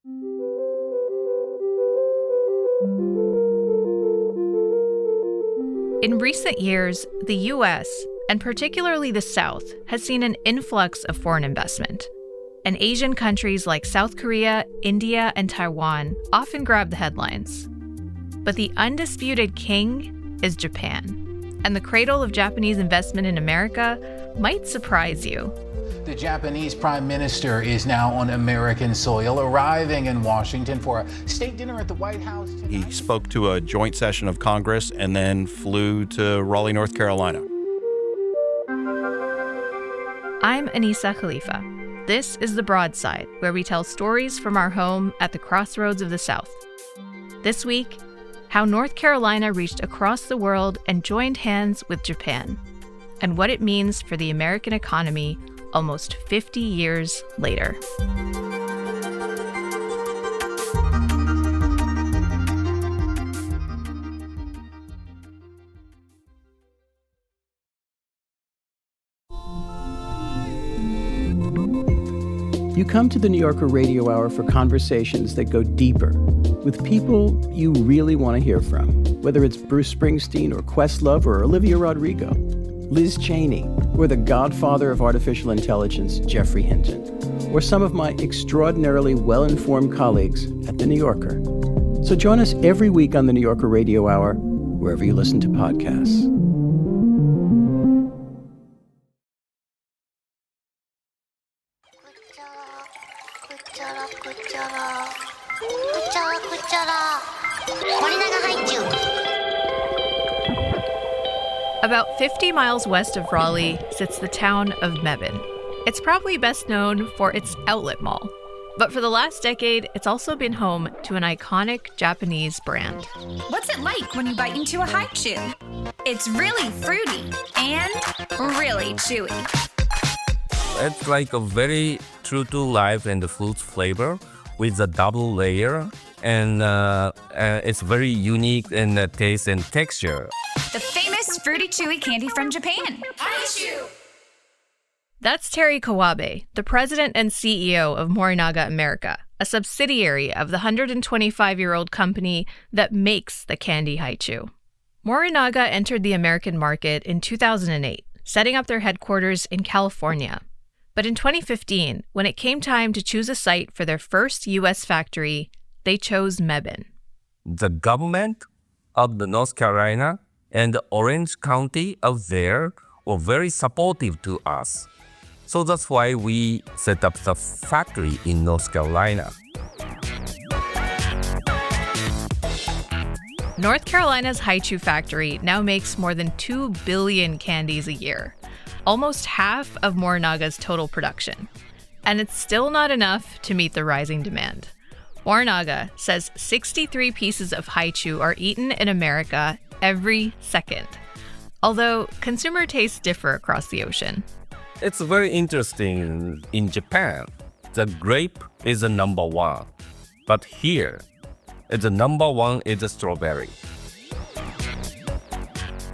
In recent years, the U.S., and particularly the South, has seen an influx of foreign investment. And Asian countries like South Korea, India, and Taiwan often grab the headlines. But the undisputed king is Japan. And the cradle of Japanese investment in America might surprise you. The Japanese Prime Minister is now on American soil, arriving in Washington for a state dinner at the White House tonight. He spoke to a joint session of Congress and then flew to Raleigh, North Carolina. I'm Anissa Khalifa. This is The Broadside, where we tell stories from our home at the crossroads of the South. This week, how North Carolina reached across the world and joined hands with Japan, and what it means for the American economy almost 50 years later. You come to the New Yorker Radio Hour for conversations that go deeper with people you really want to hear from, whether it's Bruce Springsteen or Questlove or Olivia Rodrigo, Liz Cheney, or the godfather of artificial intelligence, Geoffrey Hinton, or some of my extraordinarily well-informed colleagues at The New Yorker. So join us every week on the New Yorker Radio Hour, wherever you listen to podcasts. About 50 miles west of Raleigh sits the town of Mebane. It's probably best known for its outlet mall, but for the last decade, it's also been home to an iconic Japanese brand. What's it like when you bite into a haichu? It's really fruity and really chewy. It's like a very true to life and the fruit flavor with a double layer, and it's very unique in the taste and texture. The famous fruity chewy candy from Japan. Haichu! That's Terry Kawabe, the president and CEO of Morinaga America, a subsidiary of the 125-year-old company that makes the candy haichu. Morinaga entered the American market in 2008, setting up their headquarters in California. But in 2015, when it came time to choose a site for their first U.S. factory, they chose Mebane. The government of the North Carolina and the Orange County out there were very supportive to us. So that's why we set up the factory in North Carolina. North Carolina's haichu factory now makes more than 2 billion candies a year, almost half of Morinaga's total production. And it's still not enough to meet the rising demand. Morinaga says 63 pieces of haichu are eaten in America every second, although consumer tastes differ across the ocean. It's very interesting. In Japan, the grape is the number one, but here, the number one is the strawberry.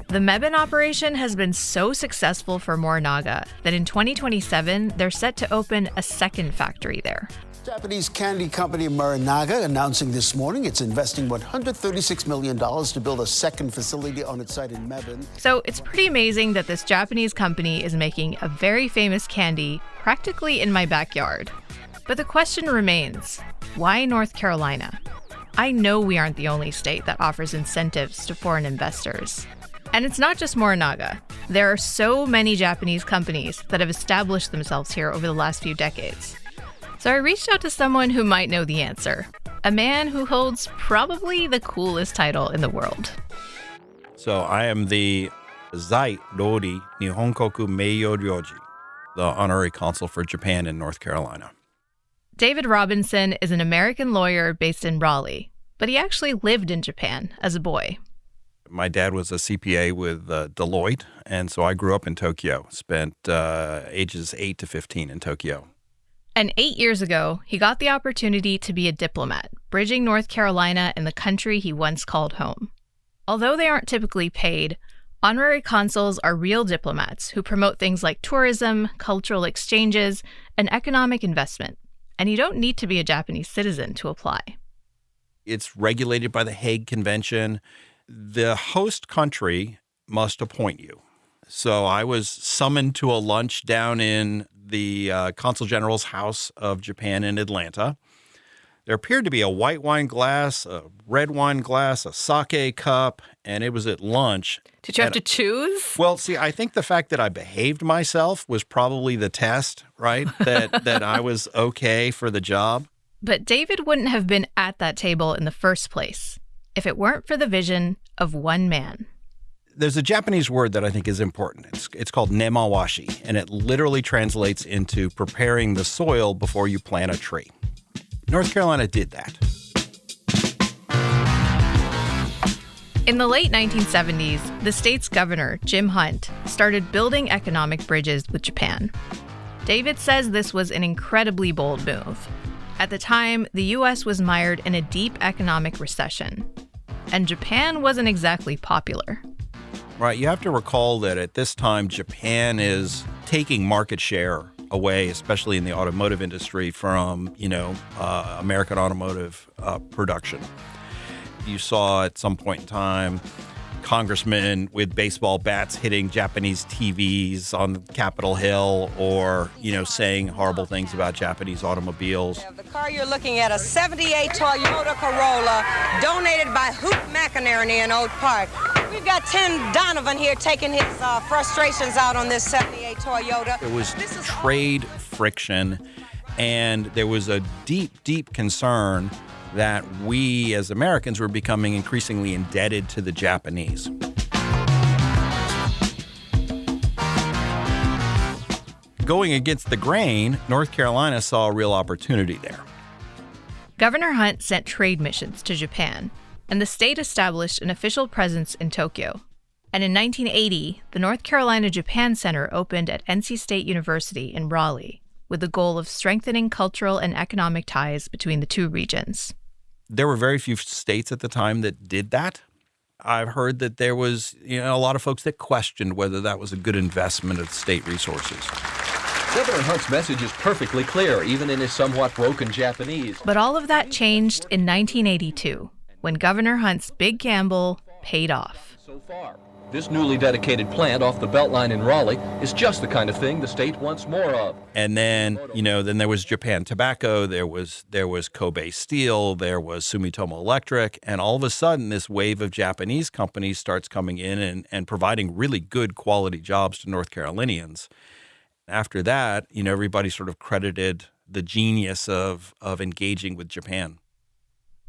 The Mebane operation has been so successful for Morinaga that in 2027, they're set to open a second factory there. Japanese candy company Morinaga announcing this morning it's investing $136 million to build a second facility on its site in Mebane. So it's pretty amazing that this Japanese company is making a very famous candy practically in my backyard. But the question remains, why North Carolina? I know we aren't the only state that offers incentives to foreign investors. And it's not just Morinaga. There are so many Japanese companies that have established themselves here over the last few decades. So I reached out to someone who might know the answer, a man who holds probably the coolest title in the world. So I am the Zai Rori Nihonkoku Meiyo Ryoji, the Honorary Consul for Japan in North Carolina. David Robinson is an American lawyer based in Raleigh, but he actually lived in Japan as a boy. My dad was a CPA with Deloitte, and so I grew up in Tokyo, spent ages 8 to 15 in Tokyo. And 8 years ago, he got the opportunity to be a diplomat, bridging North Carolina and the country he once called home. Although they aren't typically paid, honorary consuls are real diplomats who promote things like tourism, cultural exchanges, and economic investment. and you don't need to be a Japanese citizen to apply. It's regulated by the Hague Convention. The host country must appoint you. So I was summoned to a lunch down in the Consul General's House of Japan in Atlanta. There appeared to be a white wine glass, a red wine glass, a sake cup, and it was at lunch. Did you have to choose? Well, see, I think the fact that I behaved myself was probably the test, right? That I was okay for the job. But David wouldn't have been at that table in the first place if it weren't for the vision of one man. There's a Japanese word that I think is important. It's called nemawashi, and it literally translates into preparing the soil before you plant a tree. North Carolina did that. In the late 1970s, the state's governor, Jim Hunt, started building economic bridges with Japan. David says this was an incredibly bold move. At the time, the U.S. was mired in a deep economic recession, and Japan wasn't exactly popular. Right, you have to recall that at this time, Japan is taking market share away, especially in the automotive industry, from, American automotive production. You saw at some point in time congressmen with baseball bats hitting Japanese TVs on Capitol Hill or, saying horrible things about Japanese automobiles. The car you're looking at, a 78 Toyota Corolla, donated by Hoop McInerney in Oak Park. We've got Tim Donovan here taking his frustrations out on this 78 Toyota. There was trade friction, and there was a deep, deep concern that we as Americans were becoming increasingly indebted to the Japanese. Going against the grain, North Carolina saw a real opportunity there. Governor Hunt sent trade missions to Japan, and the state established an official presence in Tokyo. And in 1980, the North Carolina Japan Center opened at NC State University in Raleigh, with the goal of strengthening cultural and economic ties between the two regions. There were very few states at the time that did that. I've heard that there was, a lot of folks that questioned whether that was a good investment of state resources. Governor Hunt's message is perfectly clear, even in his somewhat broken Japanese. But all of that changed in 1982, when Governor Hunt's big gamble paid off. So far, this newly dedicated plant off the Beltline in Raleigh is just the kind of thing the state wants more of. And then, then there was Japan Tobacco, there was Kobe Steel, there was Sumitomo Electric, and all of a sudden this wave of Japanese companies starts coming in and providing really good quality jobs to North Carolinians. After that, everybody sort of credited the genius of engaging with Japan.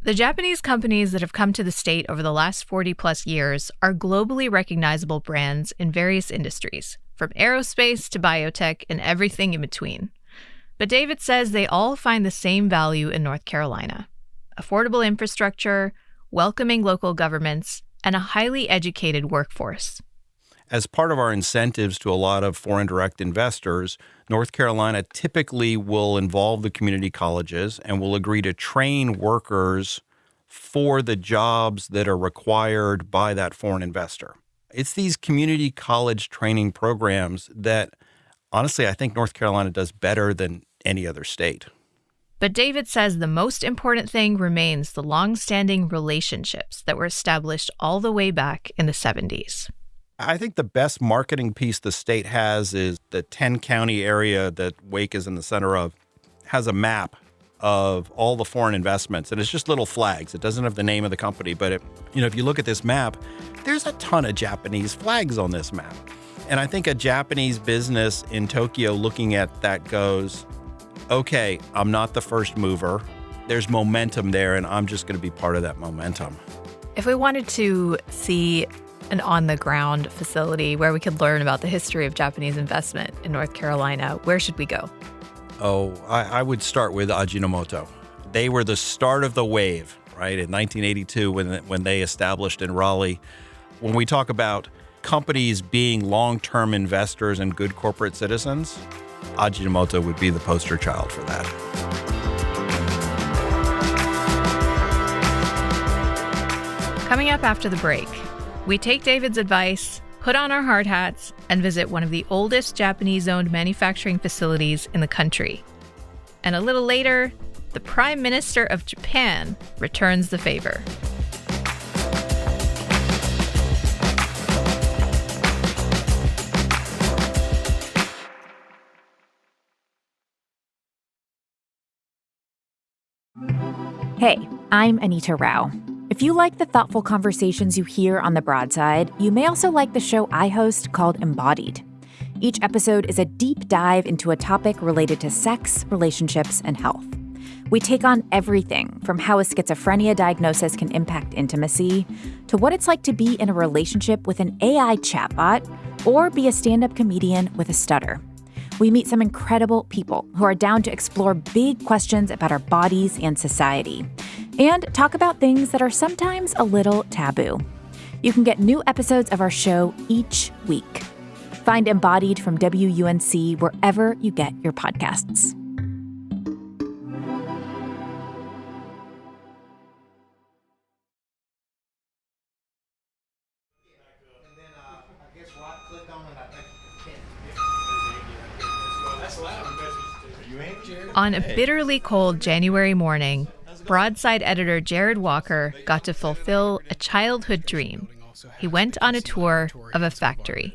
The Japanese companies that have come to the state over the last 40-plus years are globally recognizable brands in various industries, from aerospace to biotech and everything in between. But David says they all find the same value in North Carolina: affordable infrastructure, welcoming local governments, and a highly educated workforce. As part of our incentives to a lot of foreign direct investors, North Carolina typically will involve the community colleges and will agree to train workers for the jobs that are required by that foreign investor. It's these community college training programs that, honestly, I think North Carolina does better than any other state. But David says the most important thing remains the long-standing relationships that were established all the way back in the 70s. I think the best marketing piece the state has is the 10-county area that Wake is in the center of has a map of all the foreign investments. And it's just little flags. It doesn't have the name of the company. But, if you look at this map, there's a ton of Japanese flags on this map. And I think a Japanese business in Tokyo looking at that goes, okay, I'm not the first mover. There's momentum there, and I'm just going to be part of that momentum. If we wanted to see an on-the-ground facility where we could learn about the history of Japanese investment in North Carolina, where should we go? Oh, I would start with Ajinomoto. They were the start of the wave, right, in 1982 when they established in Raleigh. When we talk about companies being long-term investors and good corporate citizens, Ajinomoto would be the poster child for that. Coming up after the break, we take David's advice, put on our hard hats, and visit one of the oldest Japanese-owned manufacturing facilities in the country. And a little later, the Prime Minister of Japan returns the favor. Hey, I'm Anita Rao. If you like the thoughtful conversations you hear on The Broadside, you may also like the show I host called Embodied. Each episode is a deep dive into a topic related to sex, relationships, and health. We take on everything from how a schizophrenia diagnosis can impact intimacy, to what it's like to be in a relationship with an AI chatbot, or be a stand-up comedian with a stutter. We meet some incredible people who are down to explore big questions about our bodies and society, and talk about things that are sometimes a little taboo. You can get new episodes of our show each week. Find Embodied from WUNC wherever you get your podcasts. On a bitterly cold January morning, Broadside editor Jared Walker got to fulfill a childhood dream. He went on a tour of a factory.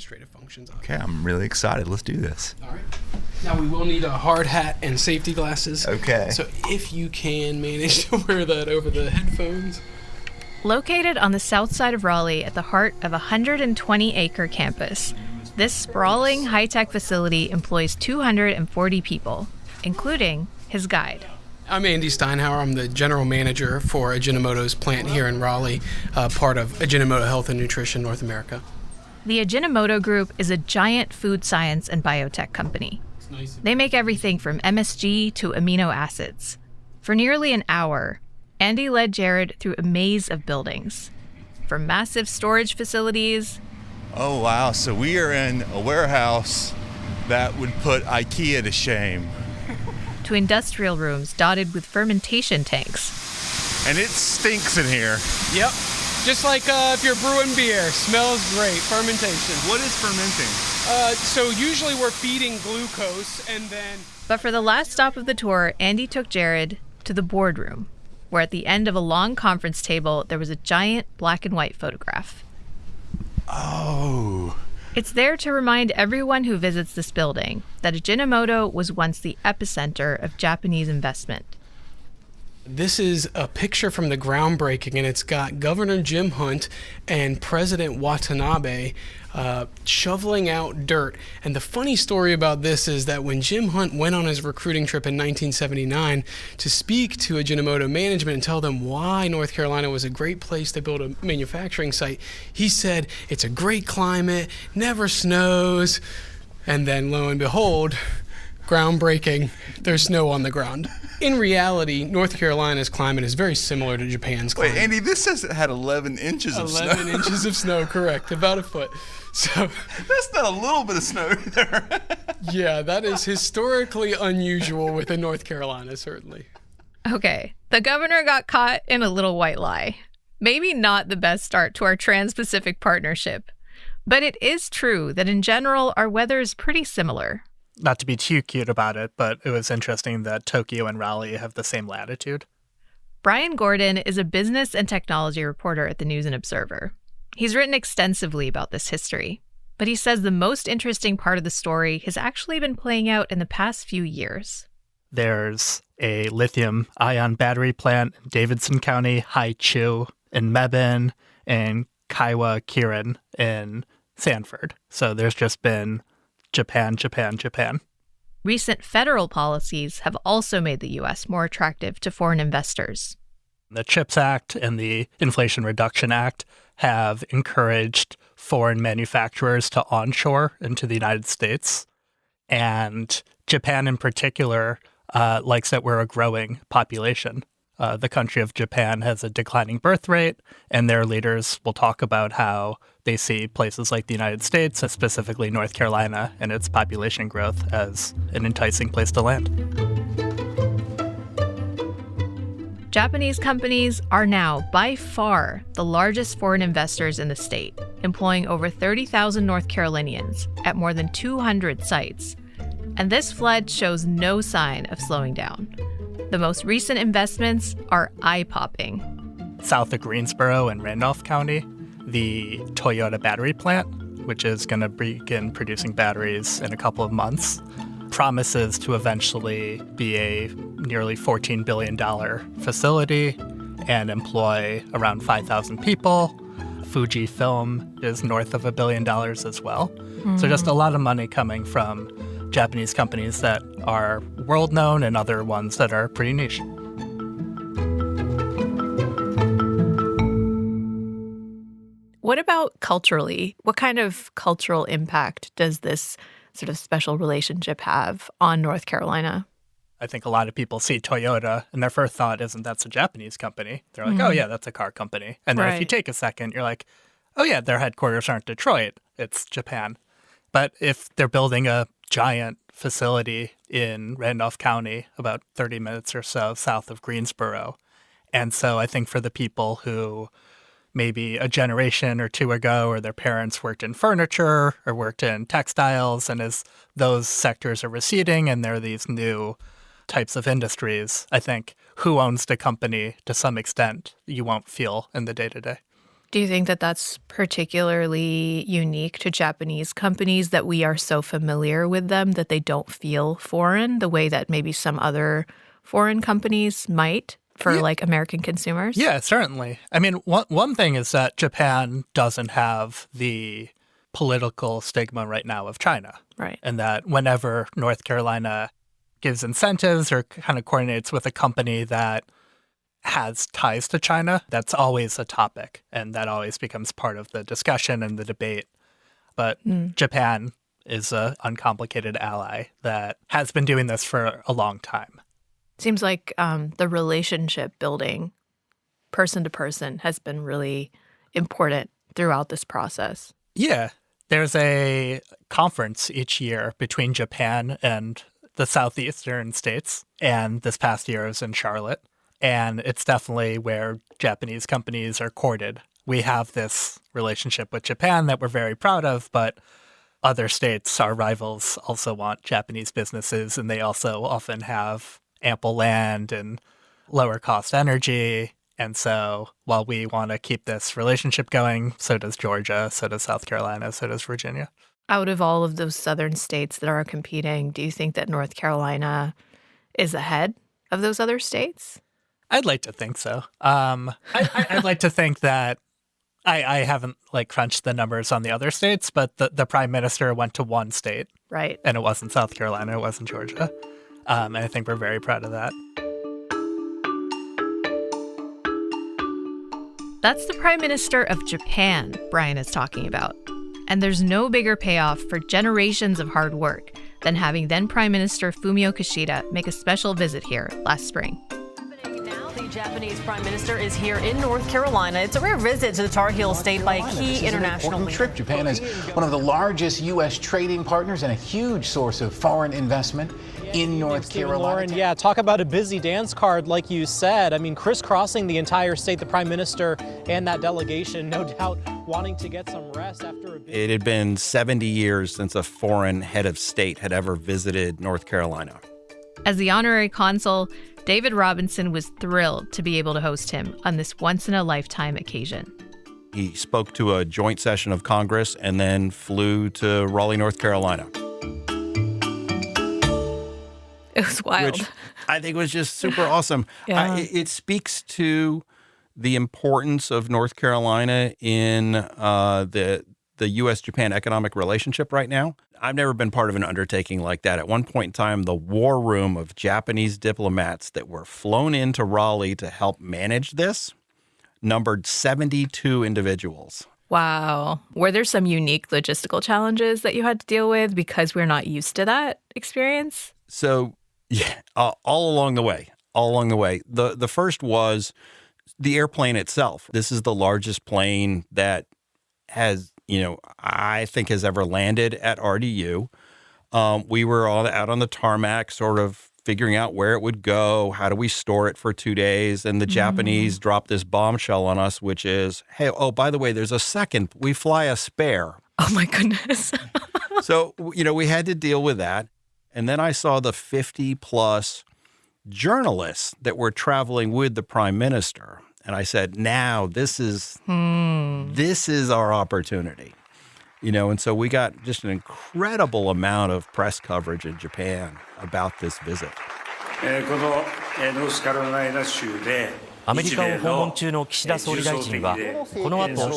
Okay, I'm really excited. Let's do this. All right. Now we will need a hard hat and safety glasses. Okay. So if you can manage to wear that over the headphones. Located on the south side of Raleigh at the heart of a 120-acre campus, this sprawling high-tech facility employs 240 people, including his guide. I'm Andy Steinhauer. I'm the general manager for Ajinomoto's plant here in Raleigh, part of Ajinomoto Health and Nutrition North America. The Ajinomoto Group is a giant food science and biotech company. They make everything from MSG to amino acids. For nearly an hour, Andy led Jared through a maze of buildings, from massive storage facilities. Oh, wow. So we are in a warehouse that would put IKEA to shame. To industrial rooms dotted with fermentation tanks. And it stinks in here. Yep. Just like if you're brewing beer. Smells great. Fermentation. What is fermenting? So usually we're feeding glucose and then... But for the last stop of the tour, Andy took Jared to the boardroom, where at the end of a long conference table, there was a giant black and white photograph. Oh. It's there to remind everyone who visits this building that Ajinomoto was once the epicenter of Japanese investment. This is a picture from the groundbreaking, and it's got Governor Jim Hunt and President Watanabe shoveling out dirt. And the funny story about this is that when Jim Hunt went on his recruiting trip in 1979 to speak to Ajinomoto management and tell them why North Carolina was a great place to build a manufacturing site, he said, it's a great climate, never snows. And then lo and behold, groundbreaking, there's snow on the ground. In reality, North Carolina's climate is very similar to Japan's climate. Wait, Andy, this says it had 11 inches of snow. 11 inches of snow, correct. About a foot. So that's not a little bit of snow either. Yeah, that is historically unusual within North Carolina, certainly. Okay, the governor got caught in a little white lie. Maybe not the best start to our Trans-Pacific partnership. But it is true that in general, our weather is pretty similar. Not to be too cute about it, but it was interesting that Tokyo and Raleigh have the same latitude. Brian Gordon is a business and technology reporter at the News and Observer. He's written extensively about this history, but he says the most interesting part of the story has actually been playing out in the past few years. There's a lithium-ion battery plant in Davidson County, Haichu, in Mebane, and Kaiwa Kirin in Sanford. So there's just been Japan, Japan, Japan. Recent federal policies have also made the U.S. more attractive to foreign investors. The CHIPS Act and the Inflation Reduction Act have encouraged foreign manufacturers to onshore into the United States. And Japan in particular likes that we're a growing population. The country of Japan has a declining birth rate, and their leaders will talk about how they see places like the United States, specifically North Carolina, and its population growth as an enticing place to land. Japanese companies are now, by far, the largest foreign investors in the state, employing over 30,000 North Carolinians at more than 200 sites. And this flood shows no sign of slowing down. The most recent investments are eye-popping. South of Greensboro in Randolph County, the Toyota battery plant, which is going to begin producing batteries in a couple of months, promises to eventually be a nearly $14 billion facility and employ around 5,000 people. Fujifilm is north of $1 billion as well. So just a lot of money coming from Japanese companies that are world-known and other ones that are pretty niche. What about culturally? What kind of cultural impact does this sort of special relationship have on North Carolina? I think a lot of people see Toyota and their first thought isn't that's a Japanese company. They're like, oh yeah, that's a car company. And then if you take a second, you're like, oh yeah, their headquarters aren't Detroit, it's Japan. But if they're building a giant facility in Randolph County, about 30 minutes or so south of Greensboro, and so I think for the people who maybe a generation or two ago, or their parents worked in furniture or worked in textiles, and as those sectors are receding and there are these new types of industries, I think who owns the company to some extent you won't feel in the day-to-day. Do you think that that's particularly unique to Japanese companies, that we are so familiar with them that they don't feel foreign the way that maybe some other foreign companies might for like American consumers? Yeah, certainly. I mean, one thing is that Japan doesn't have the political stigma right now of China. Right. And that whenever North Carolina gives incentives or kind of coordinates with a company that has ties to China, that's always a topic. And that always becomes part of the discussion and the debate. But Japan is an uncomplicated ally that has been doing this for a long time. Seems like the relationship building person to person has been really important throughout this process. Yeah. There's a conference each year between Japan and the southeastern states. And this past year is in Charlotte. And it's definitely where Japanese companies are courted. We have this relationship with Japan that we're very proud of, but other states, our rivals, also want Japanese businesses, and they also often have ample land and lower cost energy. And so while we want to keep this relationship going, so does Georgia, so does South Carolina, so does Virginia. Out of all of those southern states that are competing, do you think that North Carolina is ahead of those other states? I'd like to think so. I'd like to think that I haven't crunched the numbers on the other states, but the prime minister went to one state. Right. And it wasn't South Carolina, it wasn't Georgia. And I think we're very proud of that. That's the Prime Minister of Japan Brian is talking about. And there's no bigger payoff for generations of hard work than having then Prime Minister Fumio Kishida make a special visit here last spring. The Japanese Prime Minister is here in North Carolina. It's a rare visit to the Tar Heel state by a key international leader. Trip. Japan is one of the largest U.S. trading partners and a huge source of foreign investment in North Carolina. Lauren, yeah, talk about a busy dance card, like you said. I mean, crisscrossing the entire state, the Prime Minister and that delegation, no doubt wanting to get some rest after a big... It had been 70 years since a foreign head of state had ever visited North Carolina. As the honorary consul, David Robinson was thrilled to be able to host him on this once-in-a-lifetime occasion. He spoke to a joint session of Congress and then flew to Raleigh, North Carolina. It was wild. Which I think was just super awesome. Yeah. It speaks to the importance of North Carolina in the U.S.-Japan economic relationship right now. I've never been part of an undertaking like that. At one point in time, the war room of Japanese diplomats that were flown into Raleigh to help manage this numbered 72 individuals. Wow. Were there some unique logistical challenges that you had to deal with because we're not used to that experience? So, yeah, all along the way. The first was the airplane itself. This is the largest plane that has, I think has ever landed at RDU. We were all out on the tarmac sort of figuring out where it would go, how do we store it for 2 days, and the Japanese dropped this bombshell on us, which is, hey, by the way, there's a second, we fly a spare. Oh my goodness. So, we had to deal with that. And then I saw the 50 plus journalists that were traveling with the prime minister. And I said, now this is our opportunity. And so we got just an incredible amount of press coverage in Japan about this visit. アメリカを訪問中の岸田総理大臣は、この後、ノ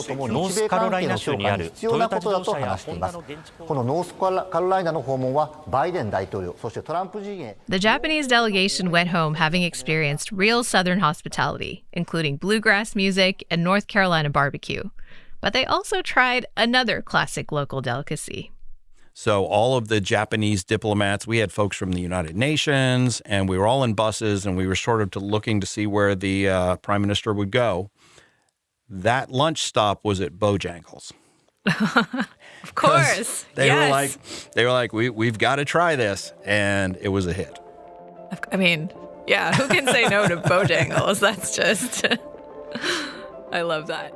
ースカロライナ州にあるトヨタ自動車やホンダの現地このノースカロライナの訪問はバイデン大統領、そしてトランプ陣営。The Japanese delegation went home having experienced real Southern hospitality, including bluegrass music and North Carolina barbecue. But they also tried another classic local delicacy. So all of the Japanese diplomats, we had folks from the United Nations, and we were all in buses, and we were sort of looking to see where the prime minister would go. That lunch stop was at Bojangles. Of course. They were like, we've got to try this, and it was a hit. I mean, yeah, who can say no to Bojangles? That's just, I love that.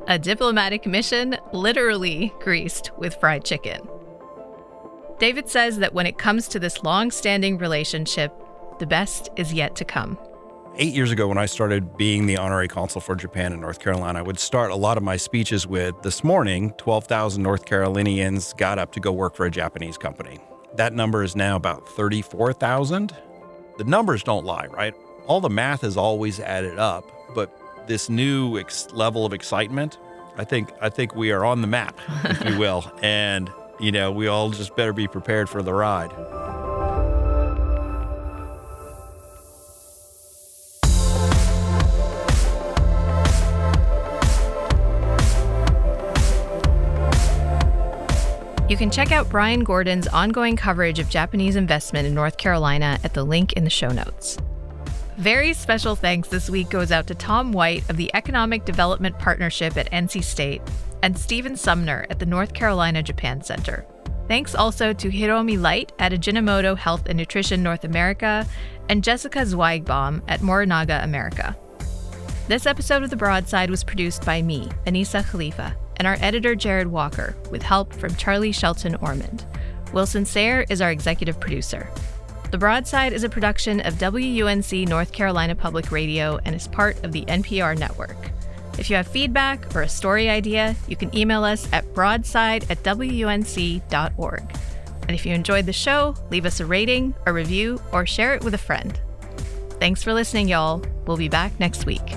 A diplomatic mission literally greased with fried chicken. David says that when it comes to this long-standing relationship, the best is yet to come. 8 years ago, when I started being the Honorary Consul for Japan in North Carolina, I would start a lot of my speeches with, this morning, 12,000 North Carolinians got up to go work for a Japanese company. That number is now about 34,000. The numbers don't lie, right? All the math is always added up, but this new level of excitement, I think we are on the map, if you will. And we all just better be prepared for the ride. You can check out Brian Gordon's ongoing coverage of Japanese investment in North Carolina at the link in the show notes. Very special thanks this week goes out to Tom White of the Economic Development Partnership at NC State and Stephen Sumner at the North Carolina Japan Center. Thanks also to Hiromi Light at Ajinomoto Health and Nutrition North America and Jessica Zweigbaum at Morinaga America. This episode of The Broadside was produced by me, Anissa Khalifa, and our editor Jared Walker, with help from Charlie Shelton Ormond. Wilson Sayre is our executive producer. The Broadside is a production of WUNC North Carolina Public Radio and is part of the NPR network. If you have feedback or a story idea, you can email us at broadside@WUNC.org. And if you enjoyed the show, leave us a rating, a review, or share it with a friend. Thanks for listening, y'all. We'll be back next week.